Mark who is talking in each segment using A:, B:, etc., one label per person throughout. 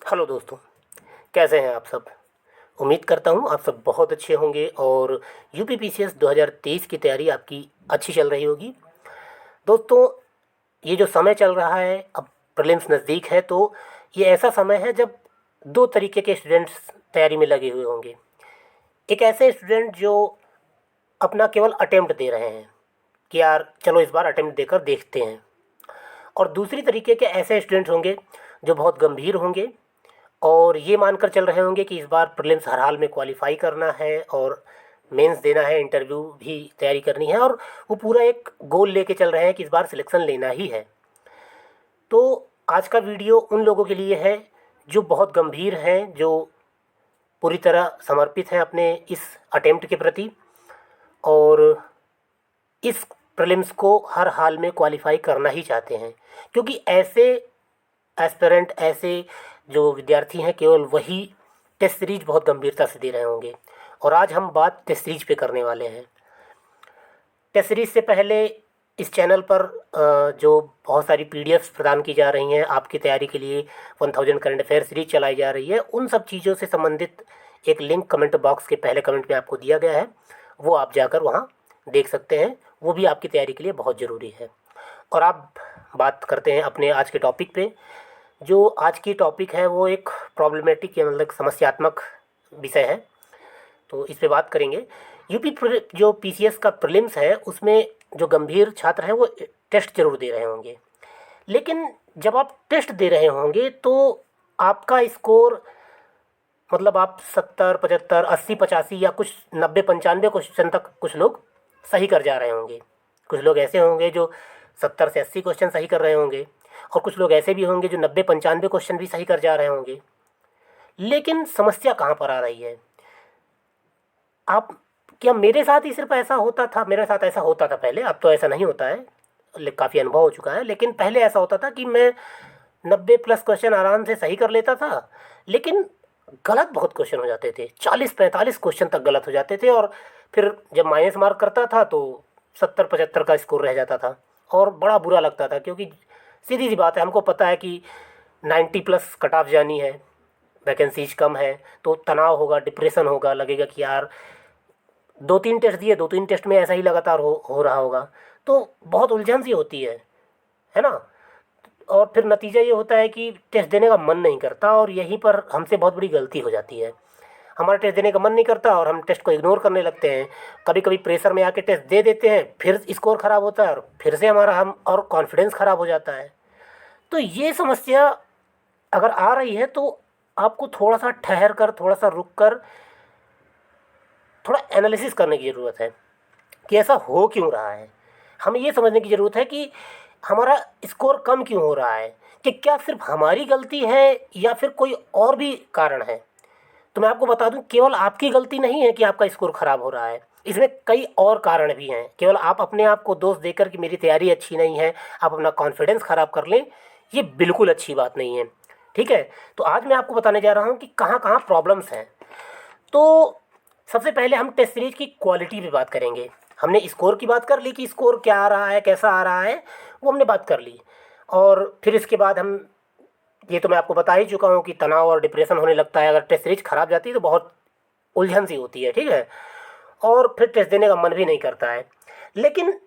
A: Hello दोस्तों, कैसे हैं आप सब। उम्मीद करता हूँ आप सब बहुत अच्छे होंगे और यूपीपीसीएस 2023 की तैयारी आपकी अच्छी चल रही होगी। दोस्तों, ये जो समय चल रहा है, अब प्रीलिम्स नज़दीक है, तो ये ऐसा समय है जब दो तरीके के स्टूडेंट्स तैयारी में लगे हुए होंगे। एक ऐसे स्टूडेंट जो अपना केवल अटेम्प्ट दे रहे हैं कि यार चलो इस बार अटेम्प्ट देकर देखते हैं, और दूसरी तरीके के ऐसे स्टूडेंट होंगे जो बहुत गंभीर होंगे और ये मानकर चल रहे होंगे कि इस बार प्रीलिम्स हर हाल में क्वालिफाई करना है और मेंस देना है, इंटरव्यू भी तैयारी करनी है, और वो पूरा एक गोल लेके चल रहे हैं कि इस बार सिलेक्शन लेना ही है। तो आज का वीडियो उन लोगों के लिए है जो बहुत गंभीर हैं, जो पूरी तरह समर्पित हैं अपने इस अटेम्प्ट के प्रति और इस प्रीलिम्स को हर हाल में क्वालिफाई करना ही चाहते हैं, क्योंकि ऐसे एस्पिरेंट, ऐसे जो विद्यार्थी हैं, केवल वही टेस्ट सीरीज बहुत गंभीरता से दे रहे होंगे। और आज हम बात टेस्ट सीरीज पे करने वाले हैं। टेस्ट सीरीज से पहले इस चैनल पर जो बहुत सारी पीडीएफ्स प्रदान की जा रही हैं आपकी तैयारी के लिए, 1000 करंट अफेयर सीरीज चलाई जा रही है, उन सब चीज़ों से संबंधित एक लिंक कमेंट बॉक्स के पहले कमेंट में आपको दिया गया है, वो आप जाकर वहाँ देख सकते हैं। वो भी आपकी तैयारी के लिए बहुत ज़रूरी है। और आप बात करते हैं अपने आज के टॉपिक पे। जो आज की टॉपिक है वो एक प्रॉब्लमेटिक या मतलब समस्यात्मक विषय है, तो इस पे बात करेंगे। जो पीसीएस का प्रीलिम्स है उसमें जो गंभीर छात्र हैं वो टेस्ट जरूर दे रहे होंगे, लेकिन जब आप टेस्ट दे रहे होंगे तो आपका स्कोर, मतलब आप 70, 75, 80, 85 या कुछ 90, 95 क्वेश्चन तक कुछ लोग सही कर जा रहे होंगे। कुछ लोग ऐसे होंगे जो 70 से 80 क्वेश्चन सही कर रहे होंगे, और कुछ लोग ऐसे भी होंगे जो 90, 95 क्वेश्चन भी सही कर जा रहे होंगे। लेकिन समस्या कहाँ पर आ रही है? आप, क्या मेरे साथ ही सिर्फ ऐसा होता था? मेरे साथ ऐसा होता था पहले, अब तो ऐसा नहीं होता है, काफ़ी अनुभव हो चुका है। लेकिन पहले ऐसा होता था कि मैं 90+ क्वेश्चन आराम से सही कर लेता था, लेकिन गलत बहुत क्वेश्चन हो जाते थे, 40-45 क्वेश्चन तक गलत हो जाते थे, और फिर जब माइनस मार्क करता था तो 70-75 का स्कोर रह जाता था, और बड़ा बुरा लगता था। क्योंकि सीधी सी बात है, हमको पता है कि 90+ कट ऑफ जानी है, वैकेंसीज कम है, तो तनाव होगा, डिप्रेशन होगा, लगेगा कि यार 2-3 टेस्ट दिए, 2-3 टेस्ट में ऐसा ही लगातार हो रहा होगा, तो बहुत उलझन सी होती है ना। और फिर नतीजा ये होता है कि टेस्ट देने का मन नहीं करता, और यहीं पर हमसे बहुत बड़ी गलती हो जाती है। हमारा टेस्ट देने का मन नहीं करता और हम टेस्ट को इग्नोर करने लगते हैं। कभी कभी प्रेशर में आके टेस्ट दे देते हैं, फिर स्कोर ख़राब होता है और फिर से हमारा हम और कॉन्फिडेंस ख़राब हो जाता है। तो ये समस्या अगर आ रही है तो आपको थोड़ा सा ठहर कर, थोड़ा सा रुक कर, थोड़ा एनालिसिस करने की ज़रूरत है कि ऐसा हो क्यों रहा है। हमें ये समझने की ज़रूरत है कि हमारा स्कोर कम क्यों हो रहा है, कि क्या सिर्फ हमारी गलती है या फिर कोई और भी कारण है। तो मैं आपको बता दूं, केवल आपकी गलती नहीं है कि आपका स्कोर ख़राब हो रहा है, इसमें कई और कारण भी हैं। केवल आप अपने आप को दोष देकर कि मेरी तैयारी अच्छी नहीं है, आप अपना कॉन्फिडेंस ख़राब कर लें, ये बिल्कुल अच्छी बात नहीं है। ठीक है, तो आज मैं आपको बताने जा रहा हूँ कि कहाँ कहाँ प्रॉब्लम्स हैं। तो सबसे पहले हम टेस्ट सीरीज की क्वालिटी पे बात करेंगे। हमने स्कोर की बात कर ली कि स्कोर क्या आ रहा है, कैसा आ रहा है, वो हमने बात कर ली। और फिर इसके बाद हम, ये तो मैं आपको बता ही चुका हूँ कि तनाव और डिप्रेशन होने लगता है अगर टेस्ट सीरीज ख़राब जाती है, तो बहुत उलझन सी होती है। ठीक है, और फिर टेस्ट देने का मन भी नहीं करता है। लेकिन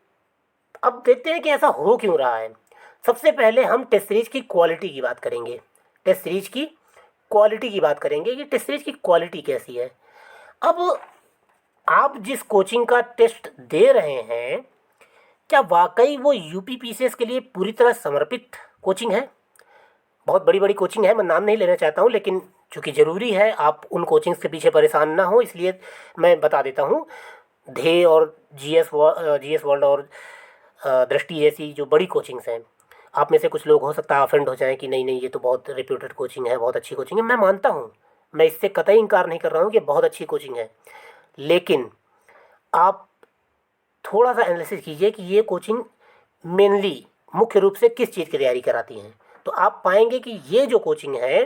A: अब देखते हैं कि ऐसा हो क्यों रहा है। सबसे पहले हम टेस्ट सीरीज की क्वालिटी की बात करेंगे। टेस्ट सीरीज की क्वालिटी की बात करेंगे कि टेस्ट सीरीज की क्वालिटी कैसी है। अब आप जिस कोचिंग का टेस्ट दे रहे हैं, क्या वाकई वो यूपीपीसीएस के लिए पूरी तरह समर्पित कोचिंग है? बहुत बड़ी बड़ी कोचिंग है, मैं नाम नहीं लेना चाहता हूँ, लेकिन चूँकि ज़रूरी है आप उन कोचिंग्स के पीछे परेशान ना हो, इसलिए मैं बता देता हूँ। धे और जीएस वर्ल्ड और दृष्टि जैसी जो बड़ी कोचिंग्स हैं, आप में से कुछ लोग हो सकता है ऑफेंड हो जाएं कि नहीं नहीं, ये तो बहुत रिप्यूटेड कोचिंग है, बहुत अच्छी कोचिंग है। मैं मानता हूँ, मैं इससे कतई इनकार नहीं कर रहा हूँ कि बहुत अच्छी कोचिंग है, लेकिन आप थोड़ा सा एनालिसिस कीजिए कि ये कोचिंग मेनली, मुख्य रूप से किस चीज़ की तैयारी कराती हैं। तो आप पाएंगे कि ये जो कोचिंग है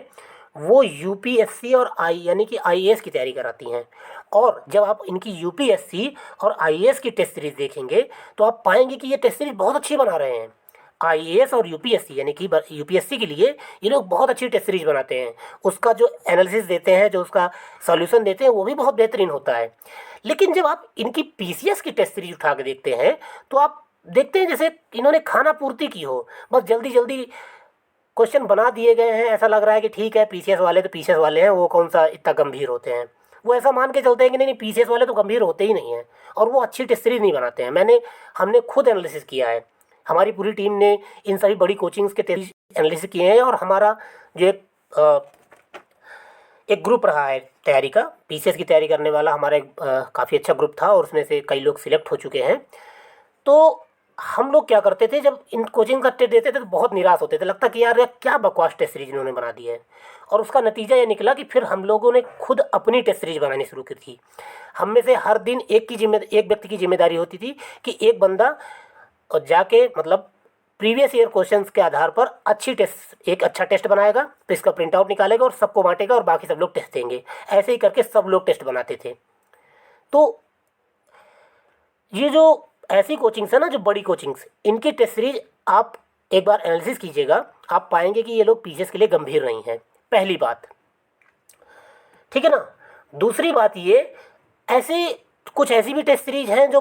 A: वो यूपीएससी और आई यानी कि आईएएस की तैयारी कराती हैं। और जब आप इनकी यूपीएससी और आईएएस की टेस्ट सीरीज़ देखेंगे तो आप पाएंगे कि ये टेस्ट सीरीज़ बहुत अच्छी बना रहे हैं। आईएएस और यूपीएससी यानी कि यूपीएससी के लिए ये लोग बहुत अच्छी टेस्ट सीरीज बनाते हैं। उसका जो एनालिसिस देते हैं, जो उसका सॉल्यूशन देते हैं, वो भी बहुत बेहतरीन होता है। लेकिन जब आप इनकी पीसीएस की टेस्ट सीरीज उठा के देखते हैं तो आप देखते हैं जैसे इन्होंने खाना पूर्ति की हो, बस जल्दी जल्दी क्वेश्चन बना दिए गए हैं। ऐसा लग रहा है कि ठीक है, पीसीएस वाले तो पीसीएस वाले हैं, वो कौन सा इतना गंभीर होते हैं। वो ऐसा मान के चलते हैं कि नहीं नहीं, पीसीएस वाले तो गंभीर होते ही नहीं हैं, और वो अच्छी टेस्ट सीरीज नहीं बनाते हैं। हमने खुद एनालिसिस किया है, हमारी पूरी टीम ने इन सभी बड़ी कोचिंग्स के एनालिसिस किए हैं, और हमारा जो एक ग्रुप रहा है तैयारी का, पीसीएस की तैयारी करने वाला हमारा एक काफ़ी अच्छा ग्रुप था, और उसमें से कई लोग सिलेक्ट हो चुके हैं। तो हम लोग क्या करते थे, जब इन कोचिंग का टेस्ट देते थे तो बहुत निराश होते थे, लगता कि यार क्या बकवास टेस्ट सीरीज इन्होंने बना दी है। और उसका नतीजा ये निकला कि फिर हम लोगों ने खुद अपनी टेस्ट सीरीज बनानी शुरू की थी। हम में से हर दिन एक व्यक्ति की जिम्मेदारी होती थी कि एक बंदा और जाके मतलब प्रीवियस ईयर क्वेश्चंस के आधार पर एक अच्छा टेस्ट बनाएगा, फिर इसका प्रिंट आउट निकालेगा और सबको बांटेगा, और बाकी सब लोग टेस्ट देंगे। ऐसे ही करके सब लोग टेस्ट बनाते थे। तो ये जो ऐसी कोचिंग्स है ना, जो बड़ी कोचिंग्स, इनकी टेस्ट सीरीज आप एक बार एनालिसिस कीजिएगा, आप पाएंगे कि ये लोग पीसीएस के लिए गंभीर नहीं है, पहली बात। ठीक है ना। दूसरी बात ये, कुछ ऐसी भी टेस्ट सीरीज हैं जो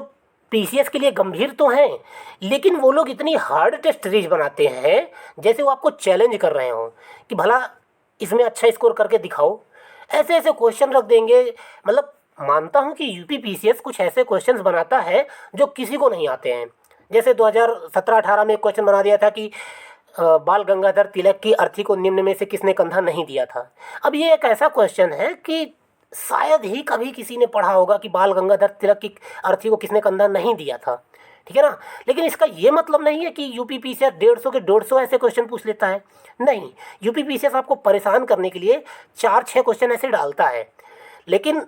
A: पीसीएस के लिए गंभीर तो हैं, लेकिन वो लोग इतनी हार्ड टेस्ट सीरीज बनाते हैं जैसे वो आपको चैलेंज कर रहे हो कि भला इसमें अच्छा स्कोर करके दिखाओ। ऐसे ऐसे क्वेश्चन रख देंगे, मतलब मानता हूँ कि यूपी पीसीएस कुछ ऐसे क्वेश्चंस बनाता है जो किसी को नहीं आते हैं। जैसे 2017-18 में एक क्वेश्चन बना दिया था कि बाल गंगाधर तिलक की अर्थी को निम्न में से किसने कंधा नहीं दिया था। अब ये एक ऐसा क्वेश्चन है कि शायद ही कभी किसी ने पढ़ा होगा कि बाल गंगाधर तिलक की अर्थी को किसने कंधा नहीं दिया था। ठीक है ना। लेकिन इसका ये मतलब नहीं है कि यूपी पीसीएस 150 के 150 ऐसे क्वेश्चन पूछ लेता है। नहीं, यूपी पीसीएस आपको परेशान करने के लिए 4-6 क्वेश्चन ऐसे डालता है। लेकिन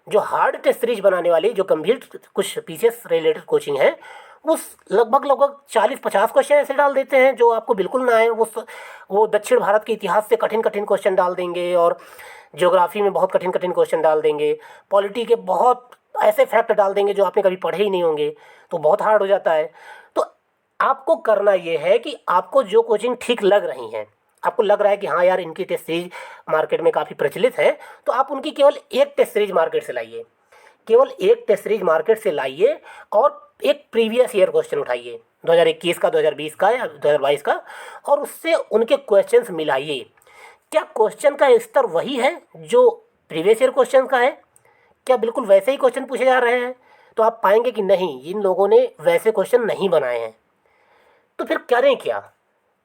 A: जो हार्ड टेस्ट सीरीज बनाने वाली जो गंभीर कुछ पीसीएस रिलेटेड कोचिंग है, उस लगभग 40-50 क्वेश्चन ऐसे डाल देते हैं जो आपको बिल्कुल ना आए। वो दक्षिण भारत के इतिहास से कठिन कठिन क्वेश्चन डाल देंगे, और ज्योग्राफी में बहुत कठिन कठिन क्वेश्चन डाल देंगे, पॉलिटी के बहुत ऐसे फैक्ट डाल देंगे जो आपने कभी पढ़े ही नहीं होंगे, तो बहुत हार्ड हो जाता है। तो आपको करना ये है कि आपको जो कोचिंग ठीक लग रही हैं, आपको लग रहा है कि हाँ यार इनकी टेस्ट सीरीज मार्केट में काफ़ी प्रचलित है, तो आप उनकी केवल एक टेस्ट सीरीज मार्केट से लाइए, केवल एक टेस्ट सीरीज मार्केट से लाइए, और एक प्रीवियस ईयर क्वेश्चन उठाइए 2021 का, 2020 का या 2022 का, और उससे उनके क्वेश्चंस मिलाइए। क्या क्वेश्चन का स्तर वही है जो प्रीवियस ईयर क्वेश्चन का है? क्या बिल्कुल वैसे ही क्वेश्चन पूछे जा रहे हैं? तो आप पाएंगे कि नहीं, इन लोगों ने वैसे क्वेश्चन नहीं बनाए हैं। तो फिर करें क्या?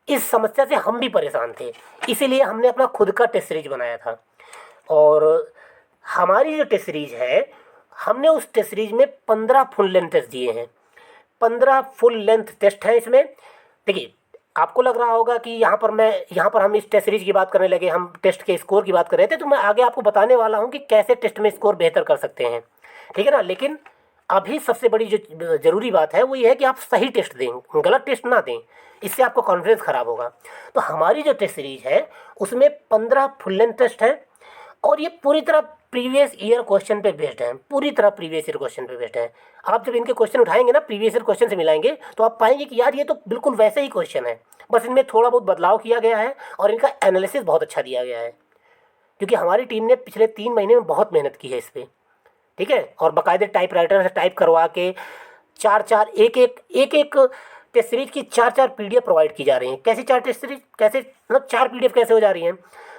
A: इस समस्या से हम भी परेशान थे, इसीलिए हमने अपना खुद का टेस्ट सीरीज बनाया था। और हमारी जो टेस्ट सीरीज है, हमने उस टेस्ट सीरीज में 15 फुल लेंथ टेस्ट दिए हैं। 15 फुल लेंथ टेस्ट हैं इसमें। देखिए, आपको लग रहा होगा कि यहाँ पर हम इस टेस्ट सीरीज की बात करने लगे, हम टेस्ट के स्कोर की बात कर रहे थे, तो मैं आगे आपको बताने वाला हूँ कि कैसे टेस्ट में स्कोर बेहतर कर सकते हैं। ठीक है ना। लेकिन अभी सबसे बड़ी जो ज़रूरी बात है वो ये है कि आप सही टेस्ट दें, गलत टेस्ट ना दें, इससे आपका कॉन्फिडेंस ख़राब होगा। तो हमारी जो टेस्ट सीरीज है उसमें 15 फुल लेंथ टेस्ट है, और ये पूरी तरह प्रीवियस ईयर क्वेश्चन पे बेस्ड है, पूरी तरह प्रीवियस ईयर क्वेश्चन पे बेस्ड है। आप जब इनके क्वेश्चन उठाएंगे ना, प्रीवियस ईयर क्वेश्चन से मिलाएंगे, तो आप पाएंगे कि यार ये तो बिल्कुल वैसे ही क्वेश्चन है, बस इनमें थोड़ा बहुत बदलाव किया गया है, और इनका एनालिसिस बहुत अच्छा दिया गया है। क्योंकि हमारी टीम ने पिछले 3 महीने में बहुत मेहनत की है इस पर। ठीक है। और बाकायदे टाइप राइटर से टाइप करवा के 4-4 एक टेस्ट सीरीज की 4-4 पीडीएफ प्रोवाइड की जा रही हैं। कैसी 4 टेस्ट सीरीज, कैसे मतलब 4 पीडीएफ कैसे हो जा रही हैं?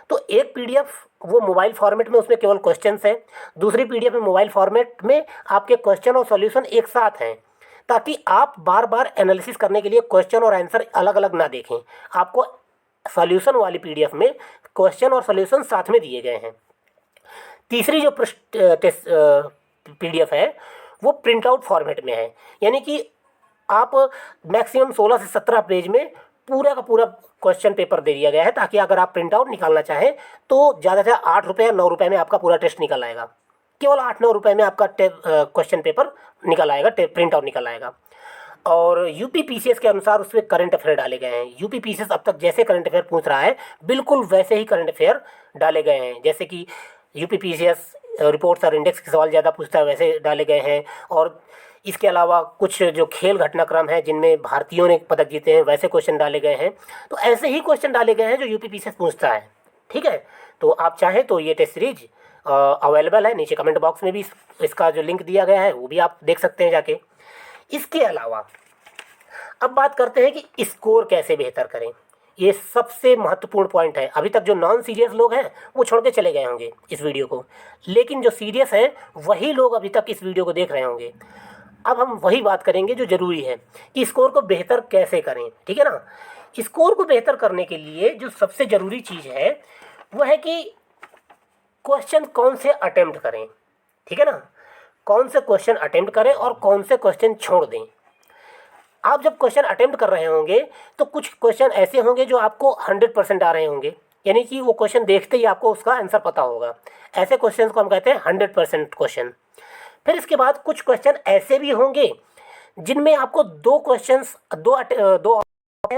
A: तो एक पीडीएफ वो मोबाइल फॉर्मेट में, उसमें केवल क्वेश्चंस हैं। दूसरी पीडीएफ में मोबाइल फॉर्मेट में आपके क्वेश्चन और सॉल्यूशन एक साथ हैं, ताकि आप बार बार एनालिसिस करने के लिए क्वेश्चन और आंसर अलग अलग ना देखें। आपको सॉल्यूशन वाली पीडीएफ में क्वेश्चन और सॉल्यूशन साथ में दिए गए हैं। तीसरी जो टेस्ट पीडीएफ है वो प्रिंट आउट फॉर्मेट में है, यानी कि आप मैक्सिमम 16 से 17 पेज में पूरा का पूरा क्वेश्चन पेपर दे दिया गया है, ताकि अगर आप प्रिंट आउट निकालना चाहें तो ज़्यादा से 8 रुपये या 9 रुपये में आपका पूरा टेस्ट निकल आएगा। केवल 8-9 रुपये में आपका क्वेश्चन पेपर निकल आएगा, प्रिंट आउट निकल आएगा। और यूपी पीसीएस के अनुसार उसमें करंट अफेयर डाले गए हैं। यूपी पीसीएस अब तक जैसे करंट अफेयर पूछ रहा है, बिल्कुल वैसे ही करंट अफेयर डाले गए हैं। जैसे कि यूपी पीसीएस रिपोर्ट्स और इंडेक्स के सवाल ज़्यादा पूछता है, वैसे डाले गए हैं। और इसके अलावा कुछ जो खेल घटनाक्रम है जिनमें भारतीयों ने पदक जीते हैं वैसे क्वेश्चन डाले गए हैं। तो ऐसे ही क्वेश्चन डाले गए हैं जो यूपीपीसीएस पूछता है। ठीक है, तो आप चाहें तो ये टेस्ट सीरीज अवेलेबल है, नीचे कमेंट बॉक्स में भी इसका जो लिंक दिया गया है वो भी आप देख सकते हैं जाके। इसके अलावा अब बात करते हैं कि स्कोर कैसे बेहतर करें। ये सबसे महत्वपूर्ण पॉइंट है। अभी तक जो नॉन सीरियस लोग हैं वो छोड़ के चले गए होंगे इस वीडियो को, लेकिन जो सीरियस हैं वही लोग अभी तक इस वीडियो को देख रहे होंगे। अब हम वही बात करेंगे जो ज़रूरी है कि स्कोर को बेहतर कैसे करें। ठीक है ना, स्कोर को बेहतर करने के लिए जो सबसे ज़रूरी चीज़ है वह है कि क्वेश्चन कौन से अटेम्प्ट करें। ठीक है ना, कौन से क्वेश्चन अटेम्प्ट करें और कौन से क्वेश्चन छोड़ दें। आप जब क्वेश्चन अटेम्प्ट कर रहे होंगे तो कुछ क्वेश्चन ऐसे होंगे जो आपको 100% आ रहे होंगे, यानी कि वो क्वेश्चन देखते ही आपको उसका आंसर पता होगा। ऐसे क्वेश्चन को हम कहते हैं 100% क्वेश्चन। फिर इसके बाद कुछ क्वेश्चन ऐसे भी होंगे जिनमें आपको दो क्वेश्चंस दो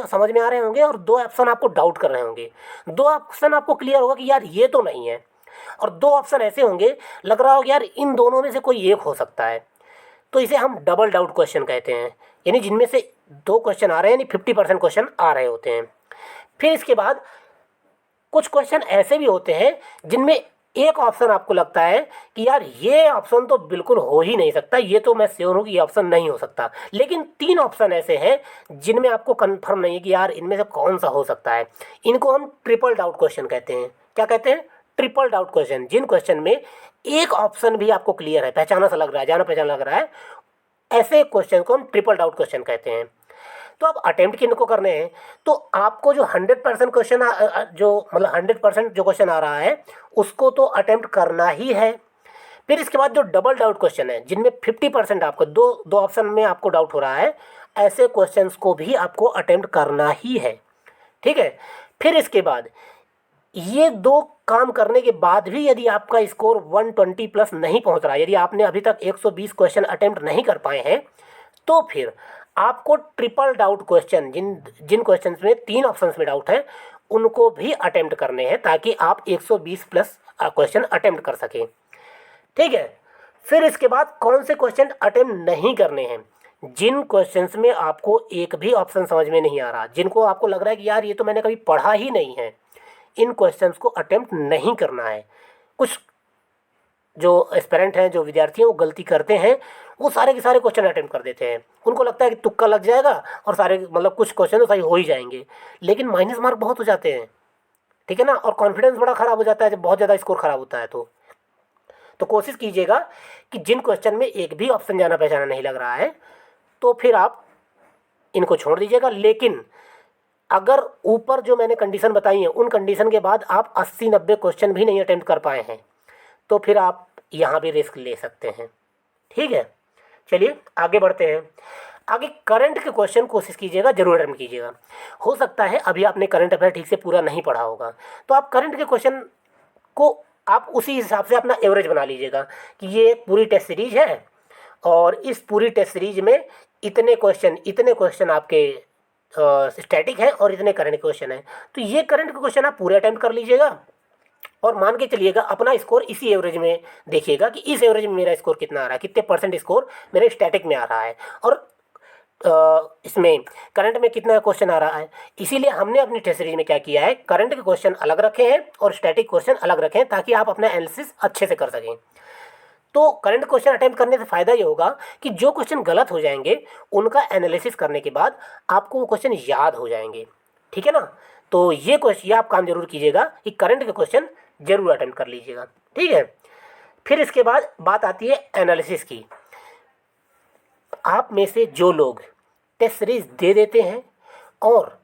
A: समझ में आ रहे होंगे और दो ऑप्शन आपको डाउट कर रहे होंगे। दो ऑप्शन आपको क्लियर होगा कि यार ये तो नहीं है, और दो ऑप्शन ऐसे होंगे लग रहा होगा यार इन दोनों में से कोई एक हो सकता है। तो इसे हम डबल डाउट क्वेश्चन कहते हैं, यानी जिनमें से दो क्वेश्चन आ रहे हैं, यानी 50% क्वेश्चन आ रहे होते हैं। फिर इसके बाद कुछ क्वेश्चन ऐसे भी होते हैं जिनमें एक ऑप्शन आपको लगता है कि यार ये ऑप्शन तो बिल्कुल हो ही नहीं सकता, ये तो मैं श्योर हूँ कि ये ऑप्शन नहीं हो सकता, लेकिन तीन ऑप्शन ऐसे हैं जिनमें आपको कंफर्म नहीं है कि यार इनमें से कौन सा हो सकता है। इनको हम ट्रिपल डाउट क्वेश्चन कहते हैं। क्या कहते हैं? Triple doubt question. जिन क्वेश्चन में एक ऑप्शन भी आपको क्लियर है, पहचाना सा लग रहा है, जाना पहचाना लग रहा है, ऐसे क्वेश्चन को हम ट्रिपल डाउट क्वेश्चन कहते हैं। तो अब अटेम्प्ट किनको करने हैं, तो आपको जो 100% क्वेश्चन जो मतलब 100% जो क्वेश्चन आ रहा है उसको तो अटेम्प्ट करना ही है। फिर इसके बाद जो डबल डाउट क्वेश्चन है जिनमें 50% आपको दो ऑप्शन में आपको डाउट हो रहा है, ऐसे क्वेश्चंस को भी आपको अटेम्प्ट करना ही है। ठीक है, फिर इसके बाद ये दो काम करने के बाद भी यदि आपका स्कोर 120 प्लस नहीं पहुंच रहा है, यदि आपने अभी तक 120 क्वेश्चन अटेम्प्ट नहीं कर पाए हैं, तो फिर आपको ट्रिपल डाउट क्वेश्चन जिन क्वेश्चंस में तीन ऑप्शंस में डाउट है उनको भी अटेम्प्ट करने हैं, ताकि आप 120 प्लस क्वेश्चन अटेम्प्ट कर सकें। ठीक है, फिर इसके बाद कौन से क्वेश्चन अटेम्प्ट नहीं करने हैं? जिन क्वेश्चंस में आपको एक भी ऑप्शन समझ में नहीं आ रहा, जिनको आपको लग रहा है कि यार ये तो मैंने कभी पढ़ा ही नहीं है, इन क्वेश्चंस को अटेम्प्ट नहीं करना है। कुछ जो एस्पिरेंट हैं, जो विद्यार्थी हैं, वो गलती करते हैं, वो सारे के सारे क्वेश्चन अटेम्प्ट कर देते हैं। उनको लगता है कि तुक्का लग जाएगा और सारे मतलब कुछ क्वेश्चन तो सही हो ही जाएंगे, लेकिन माइनस मार्क बहुत हो जाते हैं। ठीक है ना, और कॉन्फिडेंस बड़ा ख़राब हो जाता है जब बहुत ज़्यादा स्कोर ख़राब होता है। तो कोशिश कीजिएगा कि जिन क्वेश्चन में एक भी ऑप्शन जाना पहचाना नहीं लग रहा है तो फिर आप इनको छोड़ दीजिएगा। लेकिन अगर ऊपर जो मैंने कंडीशन बताई है उन कंडीशन के बाद आप 80-90 क्वेश्चन भी नहीं अटेम्प्ट कर पाए हैं, तो फिर आप यहाँ भी रिस्क ले सकते हैं। ठीक है, चलिए आगे बढ़ते हैं। आगे करंट के क्वेश्चन कोशिश कीजिएगा, जरूर अटेम्प्ट कीजिएगा। हो सकता है अभी आपने करंट अफेयर ठीक से पूरा नहीं पढ़ा होगा, तो आप करंट के क्वेश्चन को आप उसी हिसाब से अपना एवरेज बना लीजिएगा कि ये पूरी टेस्ट सीरीज है और इस पूरी टेस्ट सीरीज में इतने क्वेश्चन आपके स्टैटिक है और इतने करंट क्वेश्चन है। तो ये करंट के क्वेश्चन आप पूरे अटेम्प्ट कर लीजिएगा और मान के चलिएगा अपना स्कोर इसी एवरेज में देखिएगा कि इस एवरेज में मेरा स्कोर कितना आ रहा है, कितने परसेंट स्कोर मेरे स्टैटिक में आ रहा है और इसमें करंट में कितना क्वेश्चन आ रहा है। इसीलिए हमने अपनी टेस्ट सीरीज में क्या किया है, करंट के क्वेश्चन अलग रखे हैं और स्टैटिक क्वेश्चन अलग रखे हैं, ताकि आप अपना एनालिसिस अच्छे से कर सकें। तो करंट क्वेश्चन अटेम्प्ट करने से फ़ायदा ये होगा कि जो क्वेश्चन गलत हो जाएंगे उनका एनालिसिस करने के बाद आपको वो क्वेश्चन याद हो जाएंगे। ठीक है ना, तो ये आप काम जरूर कीजिएगा कि करंट के क्वेश्चन जरूर अटेम्प्ट कर लीजिएगा। ठीक है, फिर इसके बाद बात आती है एनालिसिस की। आप में से जो लोग टेस्ट सीरीज दे देते हैं और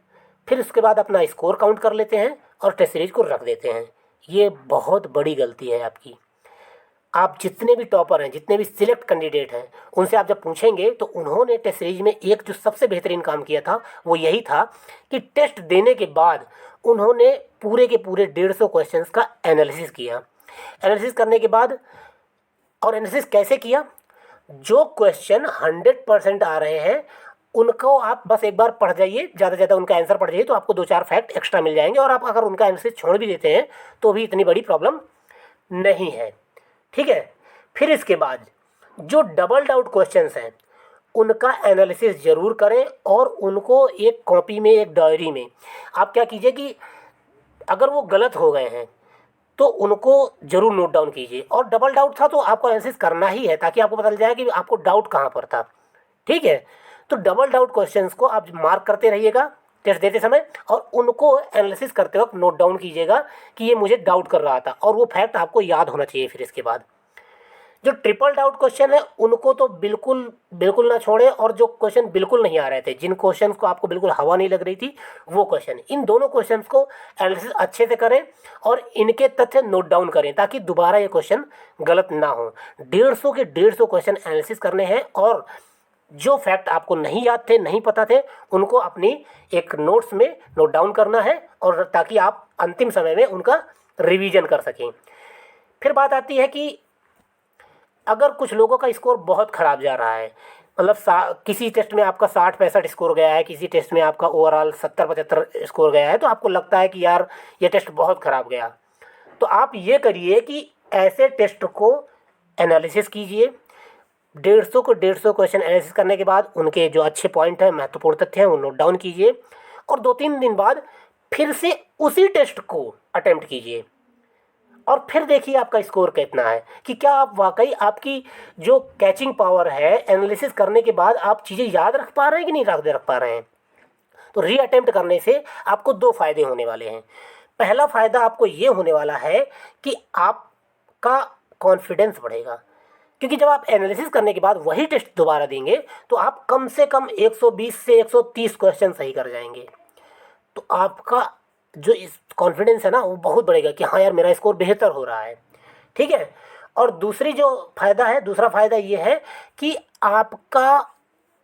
A: फिर उसके बाद अपना स्कोर काउंट कर लेते हैं और टेस्ट सीरीज को रख देते हैं, ये बहुत बड़ी गलती है आपकी। आप जितने भी टॉपर हैं, जितने भी सिलेक्ट कैंडिडेट हैं, उनसे आप जब पूछेंगे तो उन्होंने टेस्ट सीरीज में एक जो सबसे बेहतरीन काम किया था वो यही था कि टेस्ट देने के बाद उन्होंने पूरे के पूरे 150 क्वेश्चंस का एनालिसिस किया। एनालिसिस करने के बाद, और एनालिसिस कैसे किया, जो क्वेश्चन 100% आ रहे हैं उनको आप बस एक बार पढ़ जाइए, ज़्यादा से ज़्यादा उनका आंसर पढ़ जाइए, तो आपको 2-4 फैक्ट एक्स्ट्रा मिल जाएंगे और आप अगर उनका एनालिसिस छोड़ भी देते हैं तो भी इतनी बड़ी प्रॉब्लम नहीं है। ठीक है, फिर इसके बाद जो डबल डाउट क्वेश्चंस हैं उनका एनालिसिस ज़रूर करें और उनको एक कॉपी में, एक डायरी में आप क्या कीजिए कि अगर वो गलत हो गए हैं तो उनको ज़रूर नोट डाउन कीजिए। और डबल डाउट था तो आपको एनालिसिस करना ही है ताकि आपको पता चल जाए कि आपको डाउट कहाँ पर था। ठीक है, तो डबल डाउट क्वेश्चंस को आप मार्क करते रहिएगा टेस्ट देते समय, और उनको एनालिसिस करते वक्त नोट डाउन कीजिएगा कि ये मुझे डाउट कर रहा था, और वो फैक्ट आपको याद होना चाहिए। फिर इसके बाद जो ट्रिपल डाउट क्वेश्चन है उनको तो बिल्कुल बिल्कुल ना छोड़ें, और जो क्वेश्चन बिल्कुल नहीं आ रहे थे, जिन क्वेश्चन को आपको बिल्कुल हवा नहीं लग रही थी, वो क्वेश्चन, इन दोनों क्वेश्चन को एनालिसिस अच्छे से करें और इनके तथ्य नोट डाउन करें ताकि दोबारा ये क्वेश्चन गलत ना हो। 150 के 150 क्वेश्चन एनालिसिस करने हैं, और जो फैक्ट आपको नहीं याद थे, नहीं पता थे, उनको अपनी एक नोट्स में नोट डाउन करना है, और ताकि आप अंतिम समय में उनका रिवीजन कर सकें। फिर बात आती है कि अगर कुछ लोगों का स्कोर बहुत ख़राब जा रहा है, मतलब किसी टेस्ट में आपका 60-65 स्कोर गया है, किसी टेस्ट में आपका ओवरऑल 70-75 स्कोर गया है, तो आपको लगता है कि यार ये टेस्ट बहुत ख़राब गया, तो आप ये करिए कि ऐसे टेस्ट को एनालिसिस कीजिए। 150 को 150 क्वेश्चन एनालिसिस करने के बाद उनके जो अच्छे पॉइंट हैं, महत्वपूर्ण तथ्य हैं, वो नोट डाउन कीजिए, और 2-3 दिन बाद फिर से उसी टेस्ट को अटेम्प्ट कीजिए, और फिर देखिए आपका स्कोर कितना है, कि क्या आप वाकई, आपकी जो कैचिंग पावर है, एनालिसिस करने के बाद आप चीज़ें याद रख पा रहे हैं कि नहीं रख पा रहे हैं। तो री अटेम्प्ट करने से आपको 2 फ़ायदे होने वाले हैं। पहला फ़ायदा आपको ये होने वाला है कि आपका कॉन्फिडेंस बढ़ेगा, क्योंकि जब आप एनालिसिस करने के बाद वही टेस्ट दोबारा देंगे तो आप कम से कम 120 से 130 क्वेश्चन सही कर जाएंगे। तो आपका जो इस कॉन्फिडेंस है ना, वो बहुत बढ़ेगा कि हाँ यार मेरा स्कोर बेहतर हो रहा है। ठीक है, और दूसरा फ़ायदा ये है कि आपका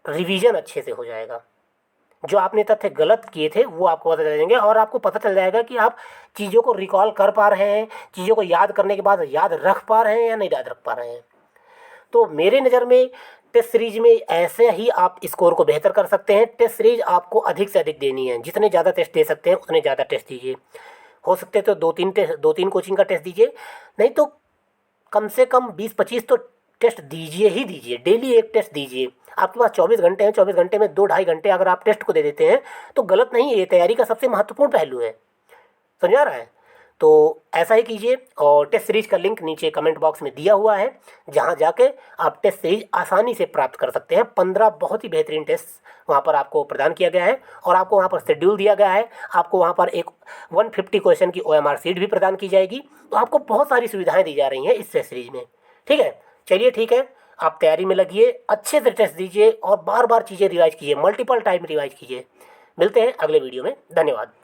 A: रिवीजन अच्छे से हो जाएगा। जो आपने तथ्य गलत किए थे वो आपको पता चल जाएंगे, और आपको पता चल जाएगा कि आप चीज़ों को रिकॉल कर पा रहे हैं, चीज़ों को याद करने के बाद याद रख पा रहे हैं या नहीं याद रख पा रहे हैं। तो मेरे नज़र में टेस्ट सीरीज में ऐसे ही आप स्कोर को बेहतर कर सकते हैं। टेस्ट सीरीज आपको अधिक से अधिक देनी है, जितने ज़्यादा टेस्ट दे सकते हैं उतने ज़्यादा टेस्ट दीजिए। हो सकते तो 2-3 कोचिंग का टेस्ट दीजिए, नहीं तो कम से कम 20-25 तो टेस्ट दीजिए ही दीजिए। डेली एक टेस्ट दीजिए। आपके पास 24 घंटे हैं, 24 घंटे में 2-2.5 घंटे अगर आप टेस्ट को दे देते हैं तो गलत नहीं है, ये तैयारी का सबसे महत्वपूर्ण पहलू है। समझ आ रहा है? तो ऐसा ही कीजिए, और टेस्ट सीरीज का लिंक नीचे कमेंट बॉक्स में दिया हुआ है, जहां जाके आप टेस्ट सीरीज आसानी से प्राप्त कर सकते हैं। 15 बहुत ही बेहतरीन टेस्ट वहां पर आपको प्रदान किया गया है, और आपको वहां पर शेड्यूल दिया गया है। आपको वहां पर एक 150 क्वेश्चन की OMR शीट भी प्रदान की जाएगी। तो आपको बहुत सारी सुविधाएं दी जा रही हैं इस टेस्ट सीरीज में। ठीक है, चलिए ठीक है, आप तैयारी में लगिए, अच्छे से टेस्ट दीजिए और बार बार चीज़ें रिवाइज कीजिए, मल्टीपल टाइम रिवाइज कीजिए। मिलते हैं अगले वीडियो में। धन्यवाद।